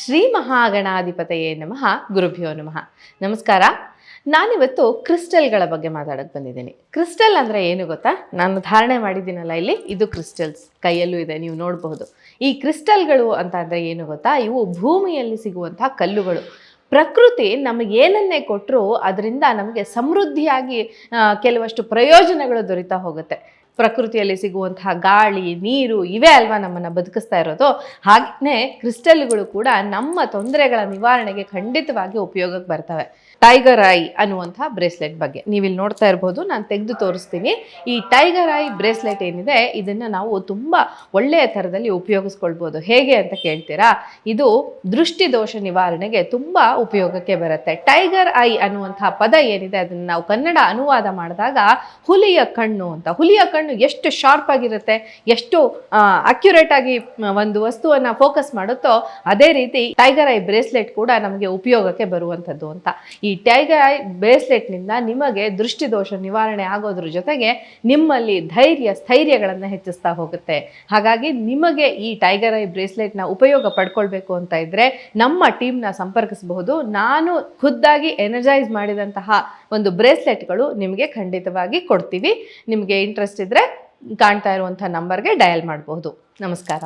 ಶ್ರೀ ಮಹಾಗಣಾಧಿಪತಯೇ ನಮಃ ಗುರುಭ್ಯೋ ನಮಃ. ನಮಸ್ಕಾರ. ನಾನಿವತ್ತು ಕ್ರಿಸ್ಟಲ್ಗಳ ಬಗ್ಗೆ ಮಾತಾಡಕ್ಕೆ ಬಂದಿದ್ದೀನಿ. ಕ್ರಿಸ್ಟಲ್ ಅಂದರೆ ಏನು ಗೊತ್ತಾ? ನಾನು ಧಾರಣೆ ಮಾಡಿದ್ದೀನಲ್ಲ ಇಲ್ಲಿ, ಇದು ಕ್ರಿಸ್ಟಲ್ಸ್ ಕೈಯಲ್ಲೂ ಇದೆ, ನೀವು ನೋಡಬಹುದು. ಈ ಕ್ರಿಸ್ಟಲ್ಗಳು ಅಂತ ಅಂದರೆ ಏನು ಗೊತ್ತಾ? ಇವು ಭೂಮಿಯಲ್ಲಿ ಸಿಗುವಂತಹ ಕಲ್ಲುಗಳು. ಪ್ರಕೃತಿ ನಮಗೆ ಏನನ್ನೇ ಕೊಟ್ಟರೂ ಅದರಿಂದ ನಮಗೆ ಸಮೃದ್ಧಿಯಾಗಿ ಕೆಲವಷ್ಟು ಪ್ರಯೋಜನಗಳು ದೊರೀತಾ ಹೋಗುತ್ತೆ. ಪ್ರಕೃತಿಯಲ್ಲಿ ಸಿಗುವಂತಹ ಗಾಳಿ, ನೀರು ಇವೇ ಅಲ್ವಾ ನಮ್ಮನ್ನು ಬದುಕಿಸ್ತಾ ಇರೋದು. ಹಾಗೆಯೇ ಕ್ರಿಸ್ಟಲ್ಗಳು ಕೂಡ ನಮ್ಮ ತೊಂದರೆಗಳ ನಿವಾರಣೆಗೆ ಖಂಡಿತವಾಗಿ ಉಪಯೋಗಕ್ಕೆ ಬರ್ತವೆ. ಟೈಗರ್ ಐ ಅನ್ನುವಂಥ ಬ್ರೇಸ್ಲೆಟ್ ಬಗ್ಗೆ ನೀವಿಲ್ಲಿ ನೋಡ್ತಾ ಇರ್ಬೋದು, ನಾನು ತೆಗೆದು ತೋರಿಸ್ತೀನಿ. ಈ ಟೈಗರ್ ಐ ಬ್ರೇಸ್ಲೆಟ್ ಏನಿದೆ, ಇದನ್ನು ನಾವು ತುಂಬ ಒಳ್ಳೆಯ ಥರದಲ್ಲಿ ಉಪಯೋಗಿಸ್ಕೊಳ್ಬೋದು. ಹೇಗೆ ಅಂತ ಕೇಳ್ತೀರಾ? ಇದು ದೃಷ್ಟಿ ದೋಷ ನಿವಾರಣೆಗೆ ತುಂಬ ಉಪಯೋಗಕ್ಕೆ ಬರುತ್ತೆ. ಟೈಗರ್ ಐ ಅನ್ನುವಂಥ ಪದ ಏನಿದೆ, ಅದನ್ನು ನಾವು ಕನ್ನಡ ಅನುವಾದ ಮಾಡಿದಾಗ ಹುಲಿಯ ಕಣ್ಣು ಅಂತ. ಹುಲಿಯ ಕಣ್ಣು ಎಷ್ಟು ಶಾರ್ಪ್ ಆಗಿರುತ್ತೆ, ಎಷ್ಟು ಅಕ್ಯುರೇಟ್ ಆಗಿ ಒಂದು ವಸ್ತುವನ್ನು ಫೋಕಸ್ ಮಾಡುತ್ತೋ, ಅದೇ ರೀತಿ ಟೈಗರ್ ಐ ಬ್ರೇಸ್ಲೆಟ್ ಕೂಡ ನಮಗೆ ಉಪಯೋಗಕ್ಕೆ ಬರುವಂಥದ್ದು ಅಂತ. ಈ ಟೈಗರ್ ಐ ಬ್ರೇಸ್ಲೆಟ್ನಿಂದ ನಿಮಗೆ ದೃಷ್ಟಿದೋಷ ನಿವಾರಣೆ ಆಗೋದ್ರ ಜೊತೆಗೆ ನಿಮ್ಮಲ್ಲಿ ಸ್ಥೈರ್ಯಗಳನ್ನು ಹೆಚ್ಚಿಸ್ತಾ ಹೋಗುತ್ತೆ. ಹಾಗಾಗಿ ನಿಮಗೆ ಈ ಟೈಗರ್ ಐ ಬ್ರೇಸ್ಲೆಟ್ನ ಉಪಯೋಗ ಪಡ್ಕೊಳ್ಬೇಕು ಅಂತ ಇದ್ದರೆ ನಮ್ಮ ಟೀಮ್ನ ಸಂಪರ್ಕಿಸಬಹುದು. ನಾನು ಖುದ್ದಾಗಿ ಎನರ್ಜೈಸ್ ಮಾಡಿದಂತಹ ಒಂದು ಬ್ರೇಸ್ಲೆಟ್ಗಳು ನಿಮಗೆ ಖಂಡಿತವಾಗಿ ಕೊಡ್ತೀವಿ. ನಿಮಗೆ ಇಂಟ್ರೆಸ್ಟ್ ಇದ್ದರೆ ಕಾಣ್ತಾ ಇರುವಂಥ ನಂಬರ್ಗೆ ಡಯಲ್ ಮಾಡಬಹುದು. ನಮಸ್ಕಾರ.